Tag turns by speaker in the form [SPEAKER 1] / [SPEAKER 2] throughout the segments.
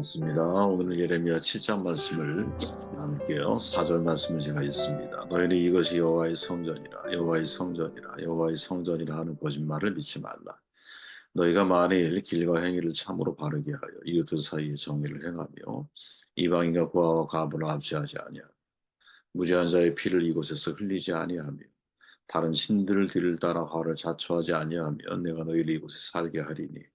[SPEAKER 1] 반갑습니다. 오늘 예레미야 7장 말씀을 나눌게요. 4절 말씀을 제가 읽습니다. 너희는 이것이 여호와의 성전이라 여호와의 성전이라 여호와의 성전이라 하는 거짓말을 믿지 말라. 너희가 만일 길과 행위를 참으로 바르게 하여 이웃들 사이에 정의를 행하며 이방인과 고아와 과부를 압제하지 아니하며 무죄한 자의 피를 이곳에서 흘리지 아니하며 다른 신들을 뒤를 따라 화를 자초하지 아니하면 내가 너희를 이곳에 살게 하리니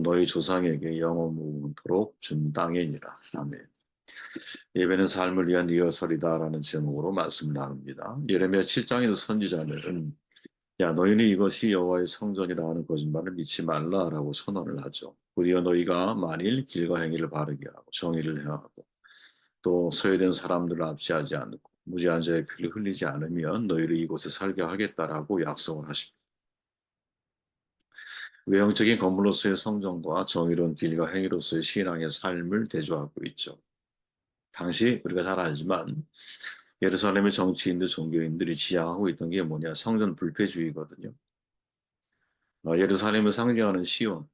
[SPEAKER 1] 너희 조상에게 영원토록 준 땅이니라. 아멘. 예배는 삶을 위한 리허설이다라는 제목으로 말씀을 나눕니다. 예레미야 7장에서 선지자는 너희는 이것이 여호와의 성전이라 하는 거짓말을 믿지 말라라고 선언을 하죠. 도리어 너희가 만일 길과 행위를 바르게 하고 정의를 행하고 또 소외된 사람들을 압제하지 않고 무죄한 자의 피를 흘리지 않으면 너희를 이곳에 살게 하겠다라고 약속을 하십니다. 외형적인 건물로서의 성전과 정의로운 길과 행위로서의 신앙의 삶을 대조하고 있죠. 당시 우리가 잘 알지만 예루살렘의 정치인들, 종교인들이 지향하고 있던 게 뭐냐? 성전 불패주의거든요. 예루살렘을 상징하는 시온,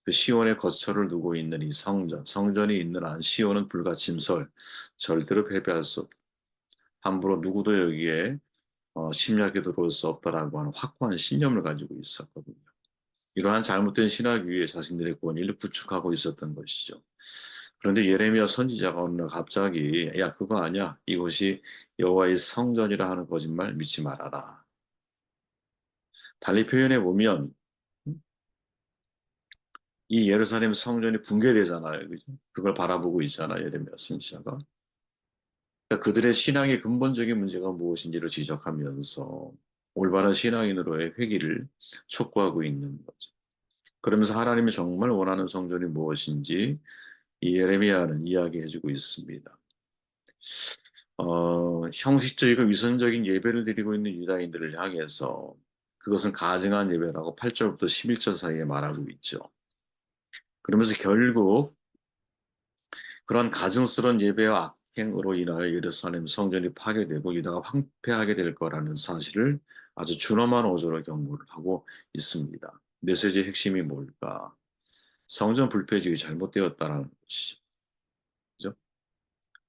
[SPEAKER 1] 그 시온의 거처를 두고 있는 이 성전, 성전이 있는 한 시온은 불가침설, 절대로 패배할 수 없다. 함부로 누구도 여기에 침략에 들어올 수 없다라고 하는 확고한 신념을 가지고 있었거든요. 이러한 잘못된 신학 위에 자신들의 권위를 구축하고 있었던 것이죠. 그런데 예레미야 선지자가 어느 날 갑자기 야 그거 아니야 이곳이 여호와의 성전이라 하는 거짓말 믿지 말아라. 달리 표현해 보면 이 예루살렘 성전이 붕괴되잖아요. 그죠? 그걸 바라보고 있잖아요. 예레미야 선지자가. 그러니까 그들의 신앙의 근본적인 문제가 무엇인지를 지적하면서 올바른 신앙인으로의 회개를 촉구하고 있는 거죠. 그러면서 하나님이 정말 원하는 성전이 무엇인지 이 예레미야는 이야기해주고 있습니다. 형식적이고 위선적인 예배를 드리고 있는 유다인들을 향해서 그것은 가증한 예배라고 8절부터 11절 사이에 말하고 있죠. 그러면서 결국 그런 가증스러운 예배와 악행으로 인하여 예루살렘 성전이 파괴되고 유다가 황폐하게 될 거라는 사실을 아주 준엄한 어조로 경고를 하고 있습니다. 메시지의 핵심이 뭘까? 성전 불패주의 잘못되었다는 것이죠. 그죠?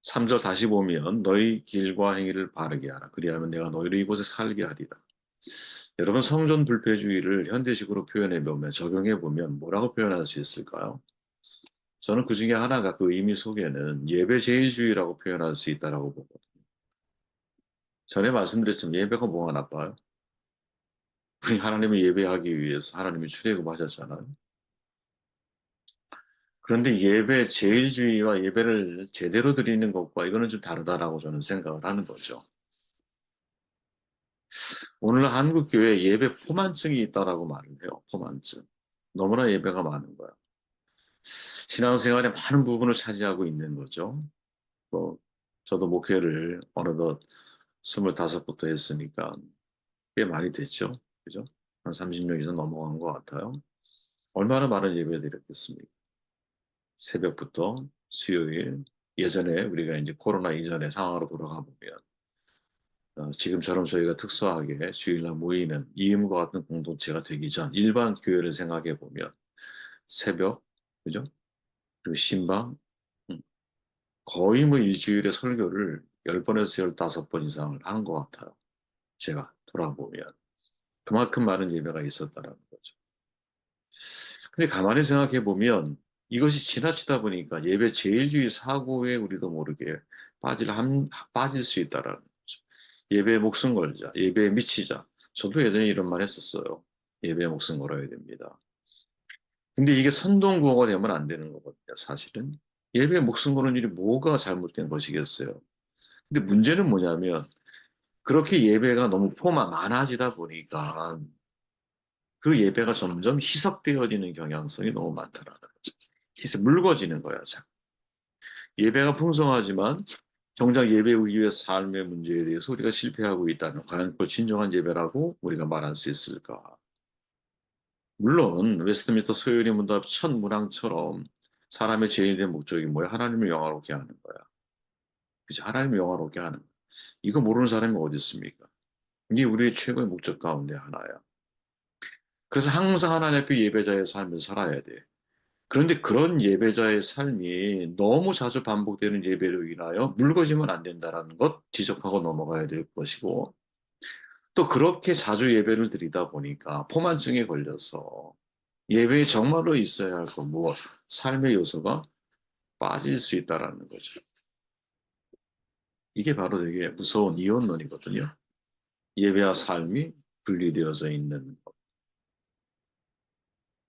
[SPEAKER 1] 3절 다시 보면 너희 길과 행위를 바르게 하라. 그리하면 내가 너희를 이곳에 살게 하리라. 여러분 성전 불패주의를 현대식으로 표현해 보면 적용해 보면 뭐라고 표현할 수 있을까요? 저는 그 중에 하나가 그 의미 속에는 예배 제일주의라고 표현할 수 있다라고 보거든요. 전에 말씀드렸지만 예배가 뭐가 나빠요? 우리 하나님을 예배하기 위해서 하나님이 출애굽하셨잖아요. 그런데 예배 제일주의와 예배를 제대로 드리는 것과 이거는 좀 다르다라고 저는 생각을 하는 거죠. 오늘 한국 교회 예배 포만증이 있다라고 말을 해요. 포만증. 너무나 예배가 많은 거야. 신앙생활의 많은 부분을 차지하고 있는 거죠. 뭐 저도 목회를 어느덧 25부터 했으니까 꽤 많이 됐죠. 그죠? 한 30년 이상 넘어간 것 같아요. 얼마나 많은 예배 드렸겠습니까? 새벽부터 수요일, 예전에 우리가 이제 코로나 이전의 상황으로 돌아가 보면 지금처럼 저희가 특수하게 주일날 모이는 이음과 같은 공동체가 되기 전 일반 교회를 생각해 보면 새벽, 그죠? 그리고 신방, 음, 거의 뭐 일주일에 설교를 10번에서 15번 이상을 하는 것 같아요. 제가 돌아보면. 그만큼 많은 예배가 있었다는 거죠. 근데 가만히 생각해 보면 이것이 지나치다 보니까 예배 제일주의 사고에 우리도 모르게 빠질 수 있다라는 거죠. 예배에 목숨 걸자, 예배에 미치자. 저도 예전에 이런 말 했었어요. 예배에 목숨 걸어야 됩니다. 근데 이게 선동구호가 되면 안 되는 거거든요, 사실은. 예배에 목숨 거는 일이 뭐가 잘못된 것이겠어요. 근데 문제는 뭐냐면 그렇게 예배가 너무 많아지다 보니까 그 예배가 점점 희석되어지는 경향성이 너무 많다라는 거죠. 그래서 묽어지는 거야, 자. 예배가 풍성하지만 정작 예배 이후의 삶의 문제에 대해서 우리가 실패하고 있다는 과연 그 진정한 예배라고 우리가 말할 수 있을까? 물론 웨스트민스터 소요리 문답 첫 문항처럼 사람의 제일된 목적이 뭐야? 하나님을 영화롭게 하는 거야. 그치? 하나님을 영화롭게 하는 거야. 이거 모르는 사람이 어디 있습니까? 이게 우리의 최고의 목적 가운데 하나야. 그래서 항상 하나님 앞에 예배자의 삶을 살아야 돼. 그런데 그런 예배자의 삶이 너무 자주 반복되는 예배로 인하여 묽어지면 안 된다라는 것 지적하고 넘어가야 될 것이고, 또 그렇게 자주 예배를 드리다 보니까 포만증에 걸려서 예배에 정말로 있어야 할 것, 무엇, 삶의 요소가 빠질 수 있다라는 거죠. 이게 바로 되게 무서운 이혼론이거든요. 예배와 삶이 분리되어져 있는 것.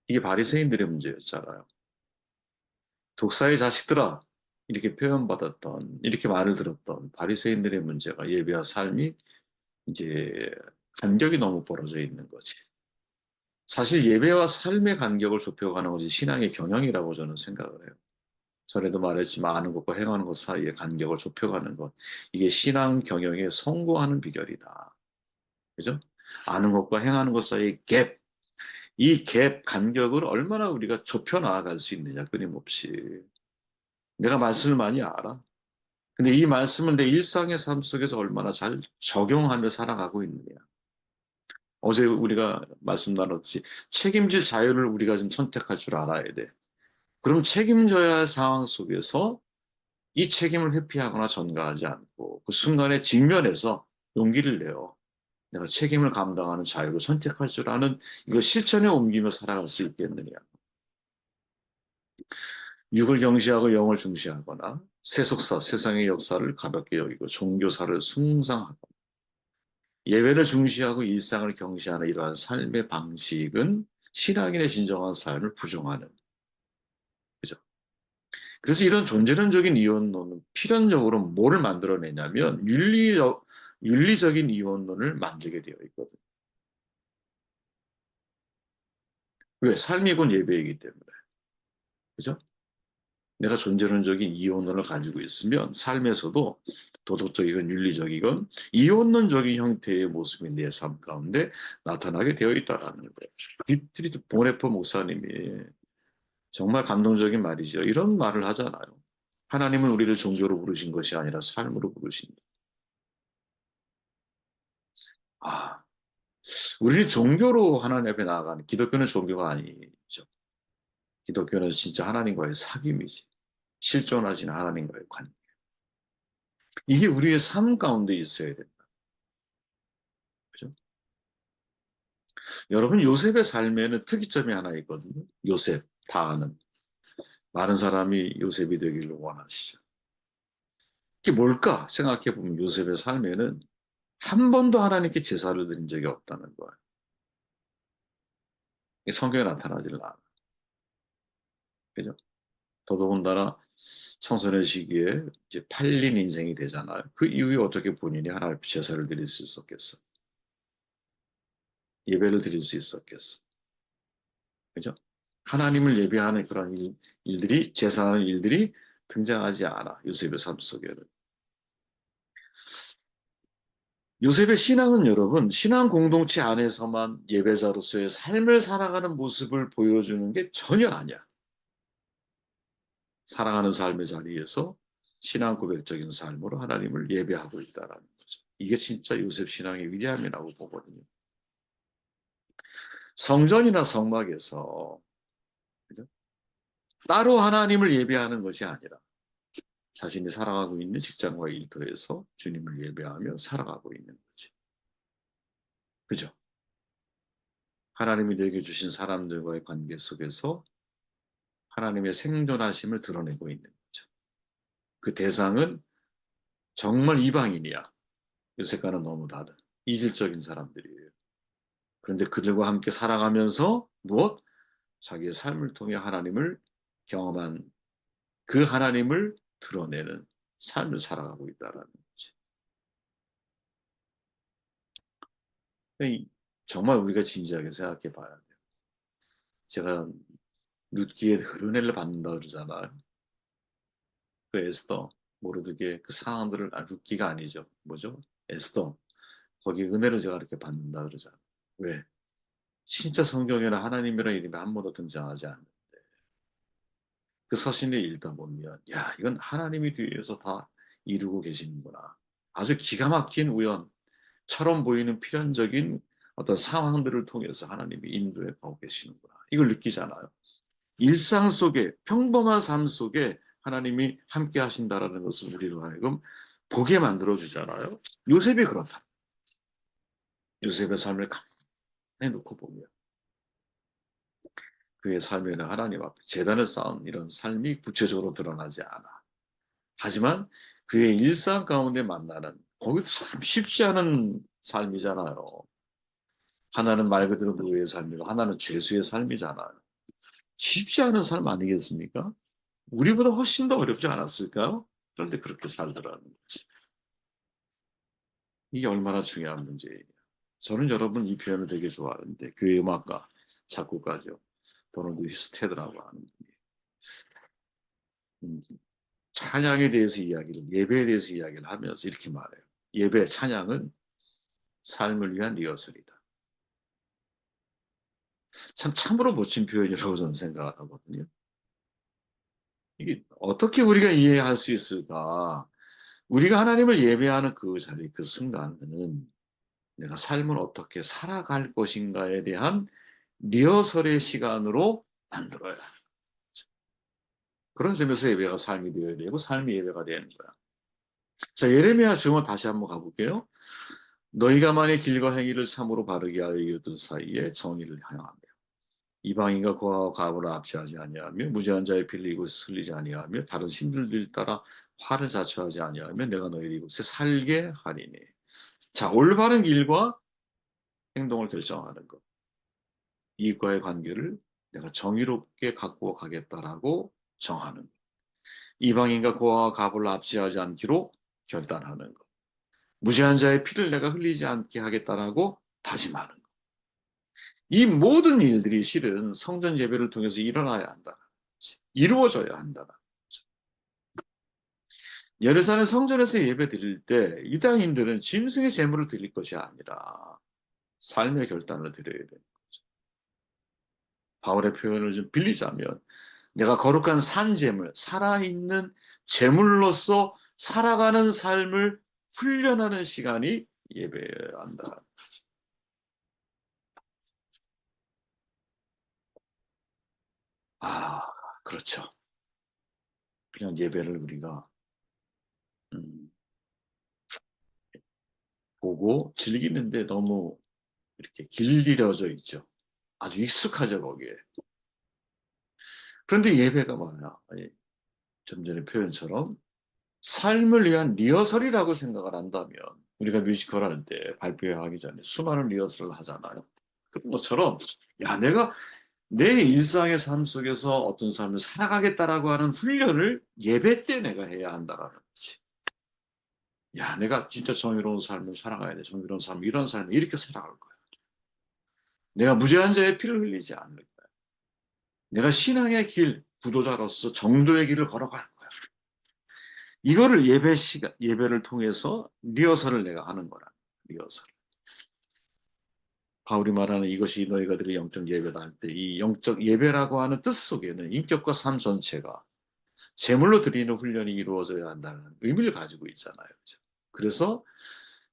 [SPEAKER 1] 이게 바리새인들의 문제였잖아요. 독사의 자식들아, 이렇게 표현받았던, 이렇게 말을 들었던 바리새인들의 문제가 예배와 삶이 이제 간격이 너무 벌어져 있는 거지. 사실 예배와 삶의 간격을 좁혀가는 것이 신앙의 경영이라고 저는 생각을 해요. 전에도 말했지만 아는 것과 행하는 것 사이의 간격을 좁혀가는 것. 이게 신앙 경영에 성공하는 비결이다. 그죠? 아는 것과 행하는 것 사이의 갭. 이 갭 간격을 얼마나 우리가 좁혀 나아갈 수 있느냐, 끊임없이. 내가 말씀을 많이 알아. 근데 이 말씀을 내 일상의 삶 속에서 얼마나 잘 적용하며 살아가고 있느냐. 어제 우리가 말씀 나눴듯이 책임질 자유를 우리가 좀 선택할 줄 알아야 돼. 그럼 책임져야 할 상황 속에서 이 책임을 회피하거나 전가하지 않고 그 순간에 직면해서 용기를 내요. 내가 책임을 감당하는 자유를 선택할 줄 아는 이거 실천에 옮기며 살아갈 수 있겠느냐. 육을 경시하고 영을 중시하거나 세속사, 세상의 역사를 가볍게 여기고 종교사를 숭상하고 예배를 중시하고 일상을 경시하는 이러한 삶의 방식은 신앙인의 진정한 삶을 부정하는, 그죠? 그래서 이런 존재론적인 이원론은 필연적으로 뭐를 만들어내냐면 윤리적인 이원론을 만들게 되어 있거든. 왜? 삶이 곧 예배이기 때문에. 그죠? 내가 존재론적인 이원론을 가지고 있으면 삶에서도 도덕적이건 윤리적이건 이원론적인 형태의 모습이 내 삶 가운데 나타나게 되어 있다라는 거예요. 디트리트 보네퍼 목사님이 정말 감동적인 말이죠. 이런 말을 하잖아요. 하나님은 우리를 종교로 부르신 것이 아니라 삶으로 부르신다. 아, 우리는 종교로 하나님 앞에 나아가는, 기독교는 종교가 아니죠. 기독교는 진짜 하나님과의 사귐이지. 실존하신 하나님과의 관계. 이게 우리의 삶 가운데 있어야 된다. 그죠? 여러분, 요셉의 삶에는 특이점이 하나 있거든요. 요셉, 다 아는. 많은 사람이 요셉이 되기를 원하시죠. 이게 뭘까 생각해 보면 요셉의 삶에는 한 번도 하나님께 제사를 드린 적이 없다는 거예요. 이게 성경에 나타나질 않아. 그죠? 더더군다나 청소년 시기에 이제 팔린 인생이 되잖아요. 그 이후에 어떻게 본인이 하나님 앞에 제사를 드릴 수 있었겠어? 예배를 드릴 수 있었겠어? 그죠? 하나님을 예배하는 그런 일들이, 제사하는 일들이 등장하지 않아. 요셉의 삶 속에는. 요셉의 신앙은 여러분, 신앙 공동체 안에서만 예배자로서의 삶을 살아가는 모습을 보여주는 게 전혀 아니야. 사랑하는 삶의 자리에서 신앙 고백적인 삶으로 하나님을 예배하고 있다라는 거죠. 이게 진짜 요셉 신앙의 위대함이라고 보거든요. 성전이나 성막에서, 그죠? 따로 하나님을 예배하는 것이 아니라 자신이 살아가고 있는 직장과 일터에서 주님을 예배하며 살아가고 있는 거지. 그죠? 하나님이 내게 주신 사람들과의 관계 속에서 하나님의 생존하심을 드러내고 있는 거죠. 그 대상은 정말 이방인이야. 요셉과는 너무 다른 이질적인 사람들이에요. 그런데 그들과 함께 살아가면서 무엇? 자기의 삶을 통해 하나님을 경험한 그 하나님을 드러내는 삶을 살아가고 있다라는 거지. 정말 우리가 진지하게 생각해 봐야 돼요. 제가 룻기에 은혜를 받는다 그러잖아요. 그 에스더, 모르드게 그 상황들을, 룻기가 아니죠. 뭐죠? 에스더. 거기 은혜를 제가 이렇게 받는다 그러잖아요. 왜? 진짜 성경에는 하나님이라는 이름이 한 번도 등장하지 않는데 그 서신을 읽다 보면 야 이건 하나님이 뒤에서 다 이루고 계시는구나. 아주 기가 막힌 우연처럼 보이는 필연적인 어떤 상황들을 통해서 하나님이 인도해 가고 계시는구나. 이걸 느끼잖아요. 일상 속에, 평범한 삶 속에 하나님이 함께 하신다라는 것을 우리로 하여금 보게 만들어 주잖아요. 요셉이 그렇다. 요셉의 삶을 가만히 놓고 보면 그의 삶에는 하나님 앞에 제단을 쌓은 이런 삶이 구체적으로 드러나지 않아. 하지만 그의 일상 가운데 만나는, 거기 참 쉽지 않은 삶이잖아요. 하나는 말 그대로 노예의 삶이고 하나는 죄수의 삶이잖아요. 쉽지 않은 삶 아니겠습니까? 우리보다 훨씬 더 어렵지 않았을까요? 그런데 그렇게 살더라는 거지. 이게 얼마나 중요한 문제예요. 저는 여러분 이 표현을 되게 좋아하는데, 교회 음악가, 작곡가죠. 도널드 휴스테드라고 하는 분이 찬양에 대해서 이야기를, 예배에 대해서 이야기를 하면서 이렇게 말해요. 예배, 찬양은 삶을 위한 리허설이다. 참으로 멋진 표현이라고 저는 생각하거든요. 이게 어떻게 우리가 이해할 수 있을까? 우리가 하나님을 예배하는 그 자리, 그 순간은 내가 삶을 어떻게 살아갈 것인가에 대한 리허설의 시간으로 만들어야 돼. 그런 점에서 예배가 삶이 되어야 되고 삶이 예배가 되는 거야. 자, 예레미야 증언 다시 한번 가볼게요. 너희가 만일 길과 행위를 참으로 바르게 하여 이웃들 사이에 정의를 행하며 이방인과 고아와 가부를 압시하지 아니하며 무죄한 자의 피를 이곳에 흘리지 아니하며 다른 신들들 따라 화를 자초하지 아니하며 내가 너희를 이곳에 살게 하리니. 자, 올바른 길과 행동을 결정하는 것. 이익과의 관계를 내가 정의롭게 갖고 가겠다라고 정하는 것. 이방인과 고아와 가부를 압시하지 않기로 결단하는 것. 무죄한 자의 피를 내가 흘리지 않게 하겠다라고 다짐하는 것. 이 모든 일들이 실은 성전 예배를 통해서 일어나야 한다. 이루어져야 한다. 예루살렘 성전에서 예배 드릴 때 유다인들은 짐승의 제물을 드릴 것이 아니라 삶의 결단을 드려야 돼요. 바울의 표현을 좀 빌리자면 내가 거룩한 산제물, 살아있는 제물로서 살아가는 삶을 훈련하는 시간이 예배여야 한다. 아, 그렇죠. 그냥 예배를 우리가 음, 보고 즐기는데 너무 이렇게 길들여져 있죠. 아주 익숙하죠, 거기에. 그런데 예배가 뭐냐? 좀 전에 표현처럼 삶을 위한 리허설이라고 생각을 한다면 우리가 뮤지컬 할 때 발표하기 전에 수많은 리허설을 하잖아요. 그런 것처럼 야, 내가 내 일상의 삶 속에서 어떤 삶을 살아가겠다라고 하는 훈련을 예배 때 내가 해야 한다라는 거지. 야, 내가 진짜 정의로운 삶을 살아가야 돼. 정의로운 삶, 이런 삶을 이렇게 살아갈 거야. 내가 무죄한 자의 피를 흘리지 않을 거야. 내가 신앙의 길, 구도자로서 정도의 길을 걸어갈 거야. 이거를 예배 시간, 예배를 통해서 리허설을 내가 하는 거라. 리허설. 바울이 말하는 이것이 너희가 들의 영적 예배다 할 때 이 영적 예배라고 하는 뜻 속에는 인격과 삶 전체가 제물로 드리는 훈련이 이루어져야 한다는 의미를 가지고 있잖아요. 그죠? 그래서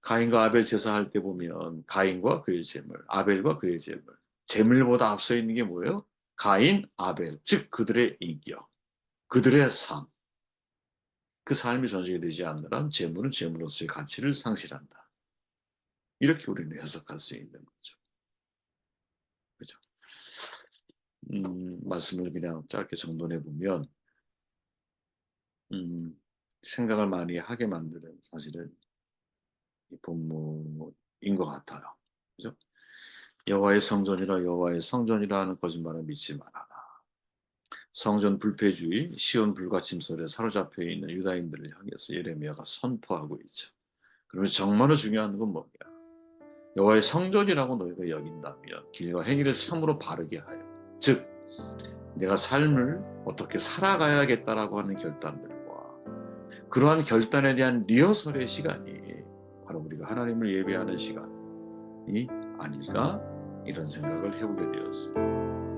[SPEAKER 1] 가인과 아벨 제사할 때 보면 가인과 그의 제물, 아벨과 그의 제물. 제물보다 앞서 있는 게 뭐예요? 가인, 아벨, 즉 그들의 인격, 그들의 삶. 그 삶이 전제가 되지 않는 한 제물은 제물로서의 가치를 상실한다. 이렇게 우리는 해석할 수 있는 거죠. 그죠? 말씀을 그냥 짧게 정돈해 보면, 생각을 많이 하게 만드는 사실은 이 본문인 것 같아요. 그죠? 여호와의 성전이라 하는 거짓말을 믿지 말아라. 성전 불패주의, 시온 불가침설에 사로잡혀 있는 유다인들을 향해서 예레미야가 선포하고 있죠. 그러면 정말로 중요한 건 뭐냐? 여호와의 성전이라고 너희가 여긴다면 길과 행위를 참으로 바르게 하여, 즉 내가 삶을 어떻게 살아가야겠다라고 하는 결단들과 그러한 결단에 대한 리허설의 시간이 바로 우리가 하나님을 예배하는 시간이 아닐까 이런 생각을 해보게 되었습니다.